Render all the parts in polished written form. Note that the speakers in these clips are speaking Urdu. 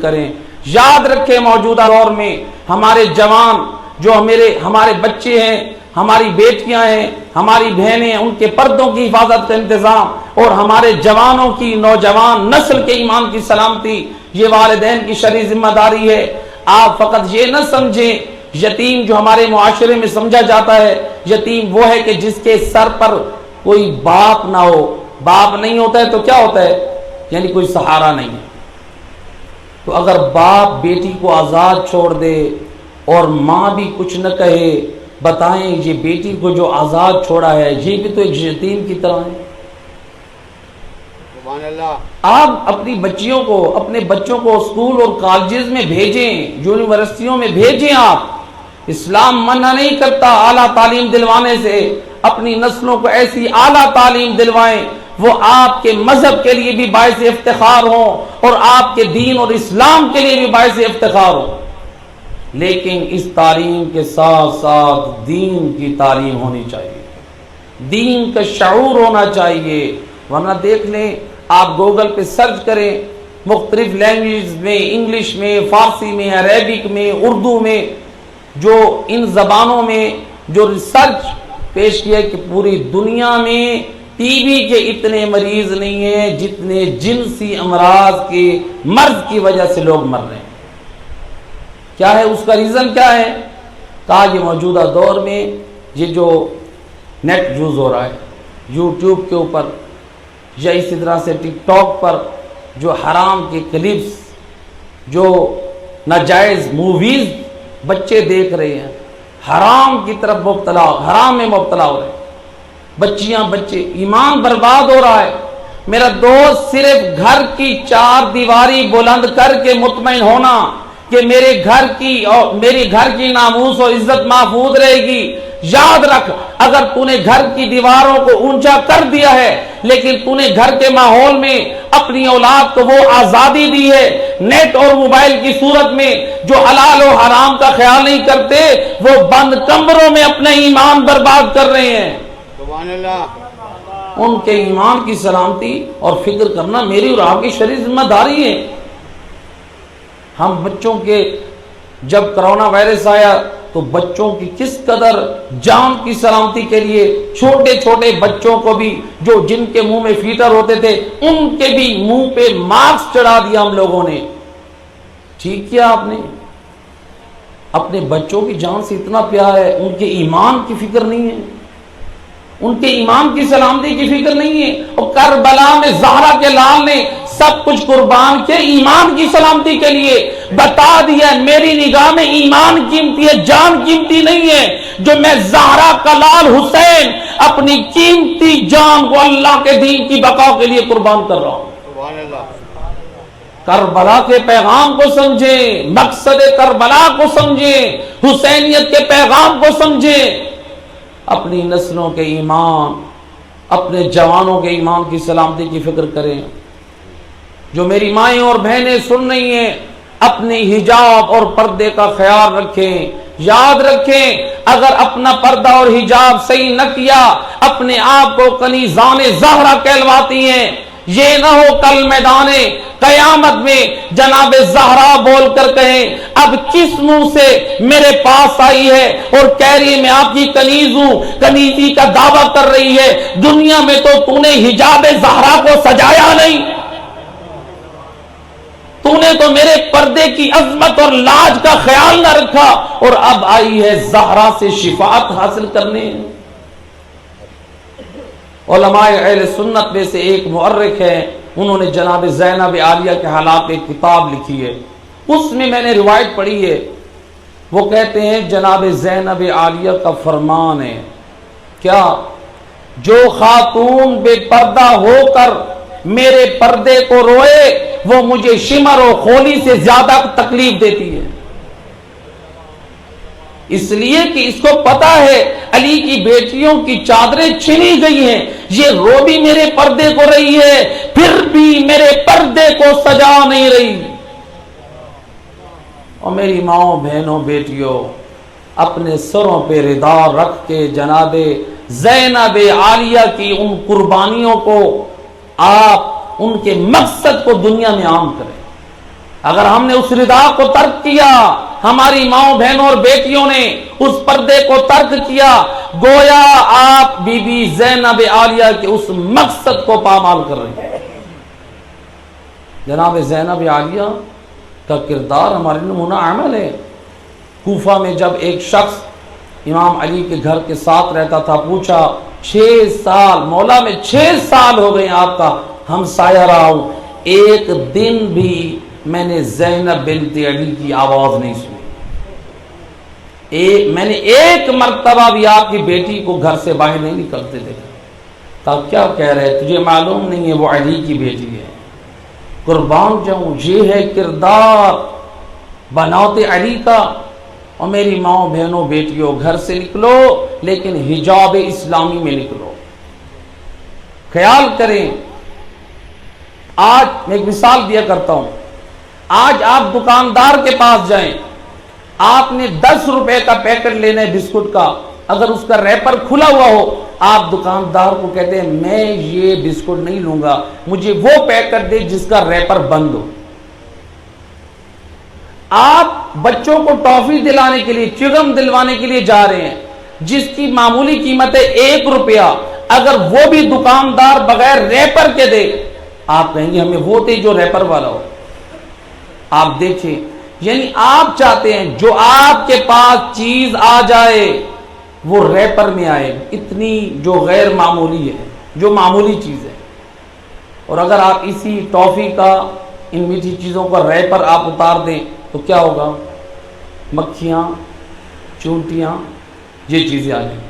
کریں. یاد رکھیں موجودہ دور میں ہمارے جوان جو ہمارے بچے ہیں، ہماری بیٹیاں ہیں، ہماری بہنیں ہیں، ان کے پردوں کی حفاظت کا انتظام اور ہمارے جوانوں کی، نوجوان نسل کے ایمان کی سلامتی یہ والدین کی شرعی ذمہ داری ہے. آپ فقط یہ نہ سمجھیں یتیم جو ہمارے معاشرے میں سمجھا جاتا ہے، یتیم وہ ہے کہ جس کے سر پر کوئی باپ نہ ہو. باپ نہیں ہوتا ہے تو کیا ہوتا ہے؟ یعنی کوئی سہارا نہیں ہے. تو اگر باپ بیٹی کو آزاد چھوڑ دے اور ماں بھی کچھ نہ کہے، بتائیں یہ بیٹی کو جو آزاد چھوڑا ہے یہ بھی تو ایک یتیم کی طرح ہے. آپ اپنی بچیوں کو، اپنے بچوں کو اسکول اور کالجز میں بھیجیں، یونیورسٹیوں میں بھیجیں. آپ اسلام منع نہیں کرتا اعلیٰ تعلیم دلوانے سے. اپنی نسلوں کو ایسی اعلیٰ تعلیم دلوائیں وہ آپ کے مذہب کے لیے بھی باعث افتخار ہوں اور آپ کے دین اور اسلام کے لیے بھی باعث افتخار ہوں. لیکن اس تعلیم کے ساتھ ساتھ دین کی تعلیم ہونی چاہیے، دین کا شعور ہونا چاہیے. ورنہ دیکھ لیں، آپ گوگل پہ سرچ کریں مختلف لینگویج میں، انگلش میں، فارسی میں، عربک میں، اردو میں، جو ان زبانوں میں جو ریسرچ پیش کیا کہ پوری دنیا میں ٹی بی کے اتنے مریض نہیں ہیں جتنے جنسی امراض کے مرض کی وجہ سے لوگ مر رہے ہیں. کیا ہے اس کا ریزن کیا ہے؟ کہا یہ موجودہ دور میں یہ جو نیٹ یوز ہو رہا ہے، یوٹیوب کے اوپر یا اسی طرح سے ٹک ٹاک پر جو حرام کے کلپس، جو ناجائز موویز بچے دیکھ رہے ہیں، حرام کی طرف مبتلا، حرام میں مبتلا ہو رہے ہیں بچیاں، بچے، ایمان برباد ہو رہا ہے. میرا دوست صرف گھر کی چار دیواری بلند کر کے مطمئن ہونا کہ میرے گھر کی ناموس اور عزت محفوظ رہے گی. یاد رکھ، اگر تو نے گھر کی دیواروں کو اونچا کر دیا ہے لیکن تو نے گھر کے ماحول میں اپنی اولاد کو وہ آزادی دی ہے، نیٹ اور موبائل کی صورت میں جو حلال و حرام کا خیال نہیں کرتے، وہ بند کمروں میں اپنا ایمان برباد کر رہے ہیں. سبحان اللہ. ان کے ایمان کی سلامتی اور فکر کرنا میری اور آپ کی شرعی ذمہ داری ہے. ہم بچوں کے، جب کرونا وائرس آیا تو بچوں کی کس قدر جان کی سلامتی کے لیے چھوٹے چھوٹے بچوں کو بھی جو جن کے منہ میں فیٹر ہوتے تھے ان کے بھی منہ پہ ماسک چڑھا دیا ہم لوگوں نے. ٹھیک کیا آپ نے؟ اپنے بچوں کی جان سے اتنا پیار ہے، ان کے ایمان کی فکر نہیں ہے، ان کے ایمان کی سلامتی کی فکر نہیں ہے. اور کربلا میں زہرا کے لال نے سب کچھ قربان کے ایمان کی سلامتی کے لیے بتا دیا. میری نگاہ میں ایمان قیمتی ہے، جان قیمتی نہیں ہے. جو میں زہرا کا لال حسین اپنی قیمتی جان کو اللہ کے دین کی بقا کے لیے قربان کر رہا ہوں. کربلا کے پیغام کو سمجھیں، مقصد کربلا کو سمجھیں، حسینیت کے پیغام کو سمجھیں. اپنی نسلوں کے ایمان، اپنے جوانوں کے ایمان کی سلامتی کی فکر کریں. جو میری مائیں اور بہنیں سن رہی ہیں، اپنی حجاب اور پردے کا خیال رکھیں. یاد رکھیں، اگر اپنا پردہ اور حجاب صحیح نہ کیا اپنے آپ کو کنیزان زہرا کہلواتی ہیں. یہ نہ ہو کل میدان قیامت میں جناب زہرا بول کر کہیں اب کس منہ سے میرے پاس آئی ہے اور کہہ رہی ہے میں آپ کی کنیز ہوں، کنیزی کا دعویٰ کر رہی ہے. دنیا میں تو نے حجاب زہرا کو سجایا نہیں، تو نے تو میرے پردے کی عظمت اور لاج کا خیال نہ رکھا اور اب آئی ہے زہرا سے شفاعت حاصل کرنے. علماء اہل سنت میں سے ایک مورخ ہے، انہوں نے جناب زینب عالیہ کے حالات ایک کتاب لکھی ہے، اس میں نے روایت پڑھی ہے. وہ کہتے ہیں جناب زینب عالیہ کا فرمان ہے کیا، جو خاتون بے پردہ ہو کر میرے پردے کو روئے وہ مجھے شمر و خولی سے زیادہ تکلیف دیتی ہے. اس لیے کہ اس کو پتا ہے علی کی بیٹیوں کی چادریں چھینی گئی ہیں، یہ رو بھی میرے پردے کو رہی ہے پھر بھی میرے پردے کو سجا نہیں رہی. اور میری ماؤں، بہنوں، بیٹیوں، اپنے سروں پہ ردا رکھ کے جناب زینب عالیہ کی ان قربانیوں کو، آپ ان کے مقصد کو دنیا میں عام کریں. اگر ہم نے اس رضا کو ترک کیا، ہماری ماؤں بہنوں اور بیٹیوں نے اس پردے کو ترک کیا، گویا آپ بی بی زینب عالیہ کے اس مقصد کو پامال کر رہے ہیں۔ جناب زینب عالیہ کا کردار ہمارے نمونہ عمل ہے۔ کوفہ میں جب ایک شخص امام علی کے گھر کے ساتھ رہتا تھا، پوچھا 6 سال مولا میں 6 سال ہو گئے آپ کا ہمسایہ رہا ہوں، ایک دن بھی میں نے زینب بنت علی کی آواز نہیں سنی، میں نے ایک مرتبہ بھی آپ کی بیٹی کو گھر سے باہر نہیں نکلتے دیکھا۔ تب کیا کہہ رہے، تجھے معلوم نہیں ہے وہ علی کی بیٹی ہے؟ قربان جاؤں، یہ ہے کردار بناوت علی کا۔ اور میری ماؤں بہنوں بیٹیوں، گھر سے نکلو لیکن حجاب اسلامی میں نکلو۔ خیال کریں، آج میں ایک مثال دیا کرتا ہوں، آج آپ دکاندار کے پاس جائیں، آپ نے 10 روپے کا پیکٹ لینا ہے بسکٹ کا، اگر اس کا ریپر کھلا ہوا ہو، آپ دکاندار کو کہتے ہیں میں یہ بسکٹ نہیں لوں گا، مجھے وہ پیکٹ دے جس کا ریپر بند ہو۔ آپ بچوں کو ٹافی دلانے کے لیے، چگم دلوانے کے لیے جا رہے ہیں، جس کی معمولی قیمت ہے 1 روپیہ، اگر وہ بھی دکاندار بغیر ریپر کے دے، آپ کہیں گے ہمیں وہ دے جو ریپر والا ہو۔ آپ دیکھیں، یعنی آپ چاہتے ہیں جو آپ کے پاس چیز آ جائے وہ ریپر میں آئے، اتنی جو غیر معمولی ہے، جو معمولی چیز ہے۔ اور اگر آپ اسی ٹافی کا، ان میٹھی چیزوں کا ریپر آپ اتار دیں تو کیا ہوگا؟ مکھیاں، چونٹیاں، یہ چیزیں آ جائیں۔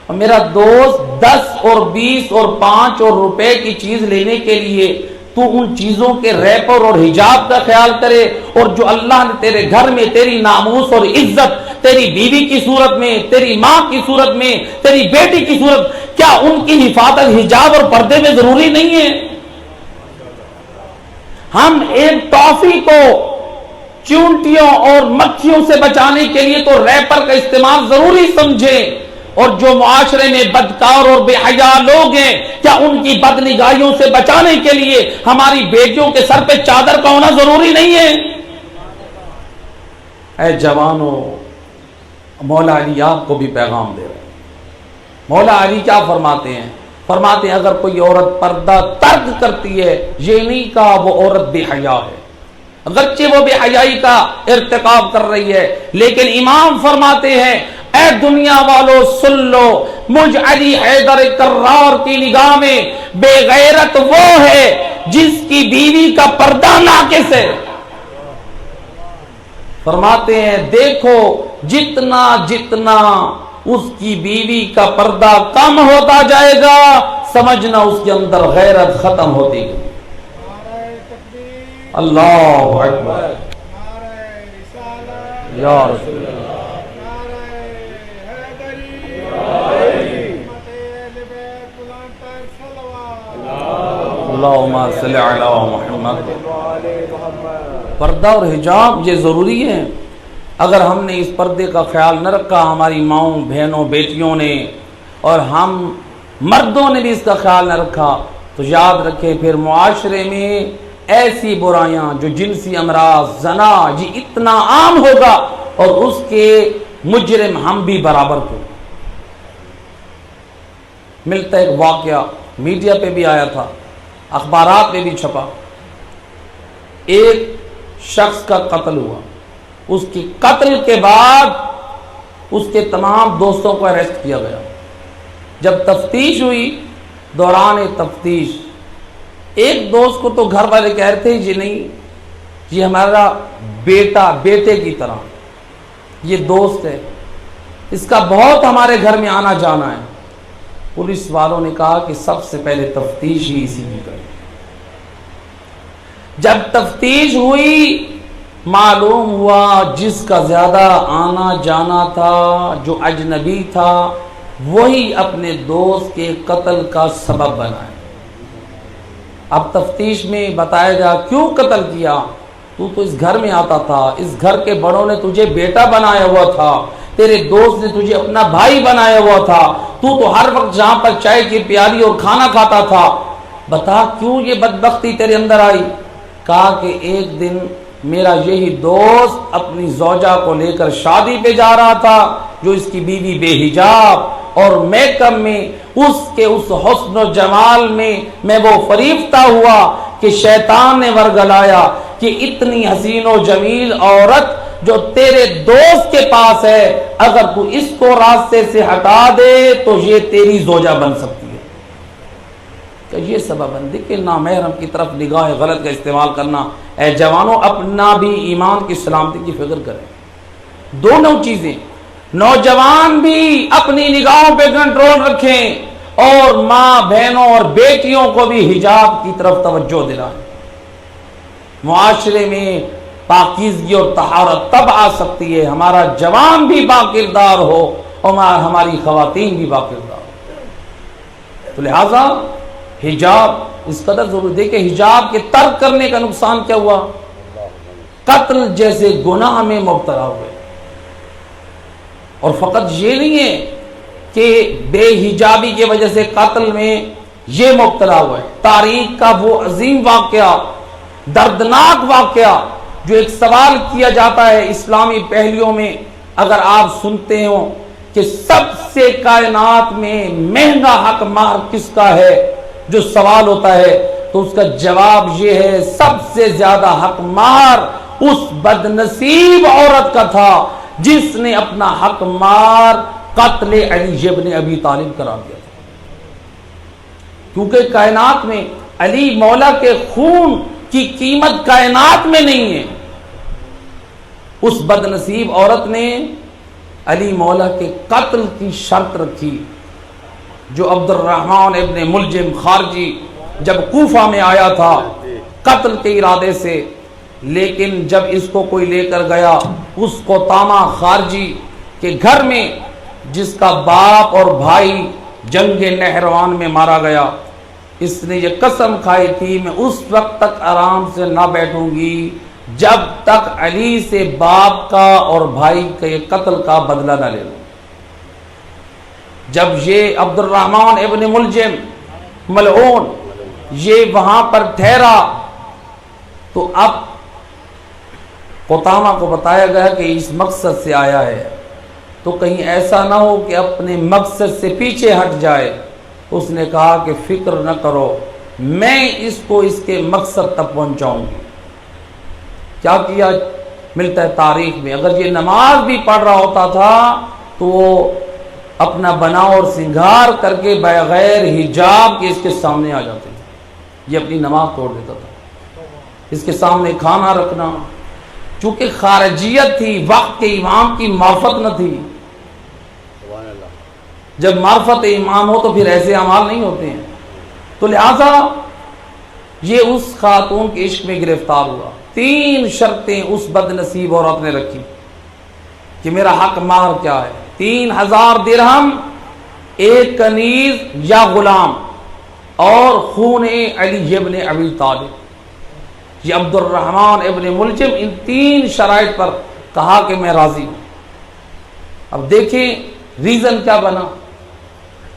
اور میرا دوست 10 اور 20 اور 5 اور روپے کی چیز لینے کے لیے تو ان چیزوں کے ریپر اور حجاب کا خیال کرے، اور جو اللہ نے تیرے گھر میں تیری ناموس اور عزت تیری بیوی کی صورت میں، تیری ماں کی صورت میں، تیری بیٹی کی صورت، کیا ان کی حفاظت حجاب اور پردے میں ضروری نہیں ہے؟ ہم ایک ٹافی کو چونٹیوں اور مکھیوں سے بچانے کے لیے تو ریپر کا استعمال ضروری سمجھیں، اور جو معاشرے میں بدکار اور بے حیا لوگ ہیں، کیا ان کی بدنگاہیوں سے بچانے کے لیے ہماری بیٹیوں کے سر پہ چادر کا ہونا ضروری نہیں ہے؟ اے جوانوں، مولا علی آپ کو بھی پیغام دے رہے ہیں۔ مولا علی کیا فرماتے ہیں؟ فرماتے ہیں اگر کوئی عورت پردہ ترک کرتی ہے، یہ نہیں کہا وہ عورت بے حیا ہے، اگرچہ وہ بے حیائی کا ارتکاب کر رہی ہے، لیکن امام فرماتے ہیں اے دنیا والو سن لو، مجھ علی حیدر کرار کی نگاہ میں بے غیرت وہ ہے جس کی بیوی کا پردہ ناقص ہے۔ فرماتے ہیں دیکھو جتنا جتنا اس کی بیوی کا پردہ کم ہوتا جائے گا، سمجھنا اس کے اندر غیرت ختم ہوتی گئی۔ اللہ اکبر، یا رسول اللہ، اللہم صلی علی محمد۔ پردہ اور حجاب یہ ضروری ہے۔ اگر ہم نے اس پردے کا خیال نہ رکھا، ہماری ماؤں بہنوں بیٹیوں نے، اور ہم مردوں نے بھی اس کا خیال نہ رکھا، تو یاد رکھیں پھر معاشرے میں ایسی برائیاں جو جنسی امراض، زنا، یہ اتنا عام ہوگا، اور اس کے مجرم ہم بھی برابر کو۔ ملتا ایک واقعہ میڈیا پہ بھی آیا تھا، اخبارات میں بھی چھپا، ایک شخص کا قتل ہوا، اس کی قتل کے بعد اس کے تمام دوستوں کو اریسٹ کیا گیا۔ جب تفتیش ہوئی، دوران تفتیش ایک دوست کو تو گھر والے کہہ رہے تھے یہ نہیں، یہ ہمارا بیٹا، بیٹے کی طرح یہ دوست ہے، اس کا بہت ہمارے گھر میں آنا جانا ہے۔ پولیس والوں نے کہا کہ سب سے پہلے تفتیش ہی اسی کی کریں۔ جب تفتیش ہوئی، معلوم ہوا جس کا زیادہ آنا جانا تھا، جو اجنبی تھا، وہی اپنے دوست کے قتل کا سبب بنا ہے۔ اب تفتیش میں بتایا گیا کیوں قتل کیا؟ تو اس گھر میں آتا تھا، اس گھر کے بڑوں نے تجھے بیٹا بنایا ہوا تھا، تیرے دوست نے تجھے اپنا بھائی بنایا ہوا تھا، تو ہر وقت جہاں پر چائے کی پیالی اور کھانا کھاتا تھا، بتا کیوں یہ بدبختی تیرے اندر آئی؟ کہا کہ ایک دن میرا یہی دوست اپنی زوجہ کو لے کر شادی پہ جا رہا تھا جو اس کی بیوی بے حجاب اور میک اپ میں اس کے اس حسن و جمال میں وہ فریفتہ ہوا کہ شیطان نے ورگلایا کہ اتنی حسین و جمیل عورت جو تیرے دوست کے پاس ہے اگر تو اس کو راستے سے ہٹا دے تو یہ تیری زوجہ بن سکتی ہے. کہ یہ سبب بندی کہ نامحرم کی طرف نگاہ غلط کا استعمال کرنا. اے جوانوں اپنا بھی ایمان کی سلامتی کی فکر کریں. دونوں چیزیں نوجوان بھی اپنی نگاہوں پہ کنٹرول رکھیں اور ماں بہنوں اور بیٹیوں کو بھی حجاب کی طرف توجہ دلائیں. معاشرے میں پاکیزگی اور طہارت تب آ سکتی ہے ہمارا جوان بھی باکردار ہو اور ہماری خواتین بھی باکردار ہو. تو لہذا حجاب اس قدر ضروری. دیکھیں حجاب کے ترک کرنے کا نقصان کیا ہوا؟ قتل جیسے گناہ میں مبتلا ہوئے. اور فقط یہ نہیں ہے کہ بے حجابی کی وجہ سے قتل میں یہ مبتلا ہوئے. تاریخ کا وہ عظیم واقعہ، دردناک واقعہ جو ایک سوال کیا جاتا ہے اسلامی پہلیوں میں، اگر آپ سنتے ہو کہ سب سے کائنات میں مہنگا حق مہر کس کا ہے، جو سوال ہوتا ہے تو اس کا جواب یہ ہے سب سے زیادہ حق مہر اس بدنصیب عورت کا تھا جس نے اپنا حق مہر قتل علی ابن ابی طالب قرار دیا تھا. کیونکہ کائنات میں علی مولا کے خون کی قیمت کائنات میں نہیں ہے. اس بدنصیب عورت نے علی مولا کے قتل کی شرط رکھی. جو عبد الرحمن ابن ملجم خارجی جب کوفہ میں آیا تھا قتل کے ارادے سے، لیکن جب اس کو کوئی لے کر گیا اس کو تاما خارجی کے گھر میں جس کا باپ اور بھائی جنگ نہروان میں مارا گیا، اس نے یہ قسم کھائی تھی میں اس وقت تک آرام سے نہ بیٹھوں گی جب تک علی سے باپ کا اور بھائی کے قتل کا بدلہ نہ لے لوں. جب یہ عبد الرحمن ابن ملجم ملعون یہ وہاں پر ٹھہرا تو اب قطامہ کو بتایا گیا کہ اس مقصد سے آیا ہے تو کہیں ایسا نہ ہو کہ اپنے مقصد سے پیچھے ہٹ جائے. اس نے کہا کہ فکر نہ کرو میں اس کو اس کے مقصد تک پہنچاؤں گی. کیا کیا ملتا ہے تاریخ میں، اگر یہ نماز بھی پڑھ رہا ہوتا تھا تو وہ اپنا بناؤ اور سنگار کر کے بغیر حجاب کے اس کے سامنے آ جاتے تھے. یہ اپنی نماز توڑ دیتا تھا. اس کے سامنے کھانا رکھنا، چونکہ خارجیت تھی، وقت کے امام کی معرفت نہ تھی. جب معرفت امام ہو تو پھر ایسے اعمال نہیں ہوتے ہیں. تو لہذا یہ اس خاتون کے عشق میں گرفتار ہوا. 3 شرطیں اس بد نصیب عورت نے رکھی کہ میرا حق مہر کیا ہے. 3000 درہم، 1 کنیز یا غلام، اور خون علی ابن ابی طالب. یہ عبد الرحمن ابن ملجم ان 3 شرائط پر کہا کہ میں راضی ہوں. اب دیکھیں ریزن کیا بنا.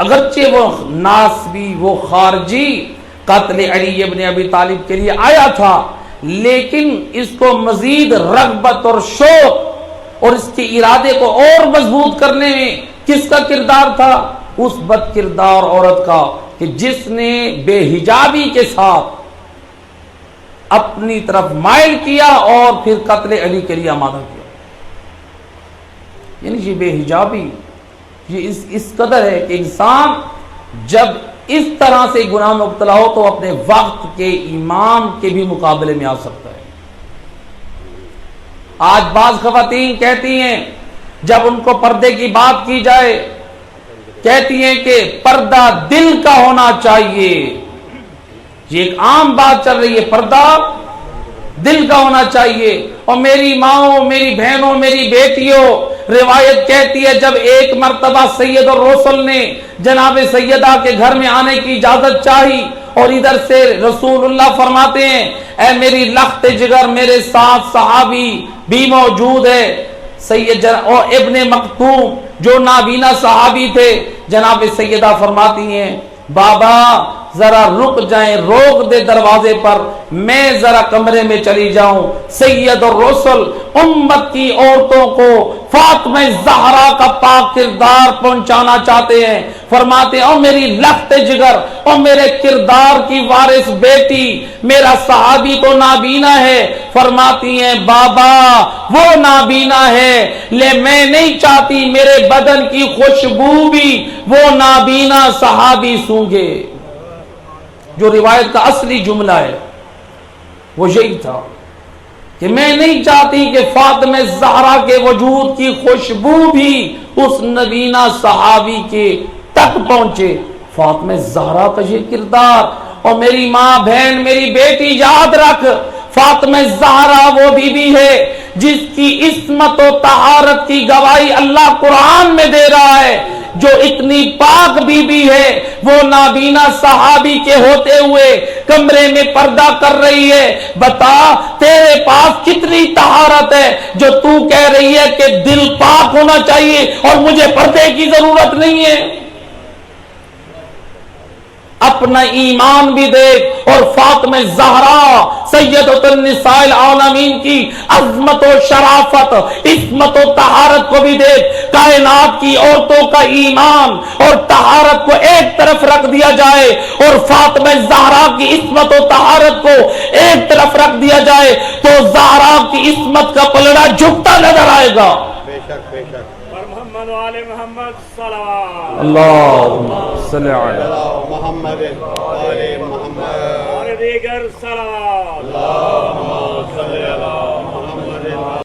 اگرچہ وہ ناسبی، وہ خارجی قتل علی ابن ابی طالب کے لیے آیا تھا، لیکن اس کو مزید رغبت اور شوق اور اس کے ارادے کو اور مضبوط کرنے میں کس کا کردار تھا؟ اس بد کردار عورت کا کہ جس نے بے حجابی کے ساتھ اپنی طرف مائل کیا اور پھر قتل علی کے لیے آمادہ کیا. یعنی یہ بے حجابی یہ اس قدر ہے کہ انسان جب اس طرح سے گناہ میں مبتلا ہو تو اپنے وقت کے امام کے بھی مقابلے میں آ سکتا ہے. آج بعض خواتین کہتی ہیں جب ان کو پردے کی بات کی جائے کہتی ہیں کہ پردہ دل کا ہونا چاہیے. یہ ایک عام بات چل رہی ہے، پردہ دل کا ہونا چاہیے. اور میری ماں، میری بہنوں، میری بیٹیوں، روایت کہتی ہے جب ایک مرتبہ سید الرسل نے جناب سیدہ کے گھر میں آنے کی اجازت چاہی اور ادھر سے رسول اللہ فرماتے ہیں اے میری لخت جگر میرے ساتھ صحابی بھی موجود ہے. سید اور ابن مکتوم جو نابینا صحابی تھے، جناب سیدہ فرماتی ہیں بابا ذرا رک جائیں, روک دے دروازے پر, میں ذرا کمرے میں چلی جاؤں. سید الرسل امت کی عورتوں کو فاطمہ زہرا کا پاک کردار پہنچانا چاہتے ہیں. فرماتے ہیں او میری لخت جگر, او میرے کردار کی وارث بیٹی, میرا صحابی تو نابینا ہے. فرماتی ہیں بابا وہ نابینا ہے, لے میں نہیں چاہتی میرے بدن کی خوشبو بھی وہ نابینا صحابی سونگے. جو روایت کا اصلی جملہ ہے وہ یہی تھا کہ میں نہیں چاہتی کہ فاطمہ زہرا کے وجود کی خوشبو بھی اس نبینا صحابی کے تک پہنچے. فاطمہ زہرا کا یہ کردار. اور میری ماں, بہن, میری بیٹی, یاد رکھ, فاطمہ زہرا وہ بی بی ہے جس کی عصمت و طہارت کی گواہی اللہ قرآن میں دے رہا ہے. جو اتنی پاک بی بی ہے وہ نابینا صحابی کے ہوتے ہوئے کمرے میں پردہ کر رہی ہے. بتا تیرے پاس کتنی طہارت ہے جو تو کہہ رہی ہے کہ دل پاک ہونا چاہیے اور مجھے پردے کی ضرورت نہیں ہے. اپنا ایمان بھی دیکھ. اور فاطمہ زہرا سیدۃ النساء العالمین کی عظمت و شرافت, عصمت و طہارت کو بھی دیکھ. کائنات کی عورتوں کا ایمان اور طہارت کو ایک طرف رکھ دیا جائے اور فاطمہ زہرا کی عصمت و طہارت کو ایک طرف رکھ دیا جائے تو زہرا کی عصمت کا پلڑا جھکتا نظر آئے گا. بے شک بے شک. محمد و آل محمد صلوات. اللہم صلی علی محمد و آل محمد. اور دیگر صلوات. اللہم صلی علی محمد.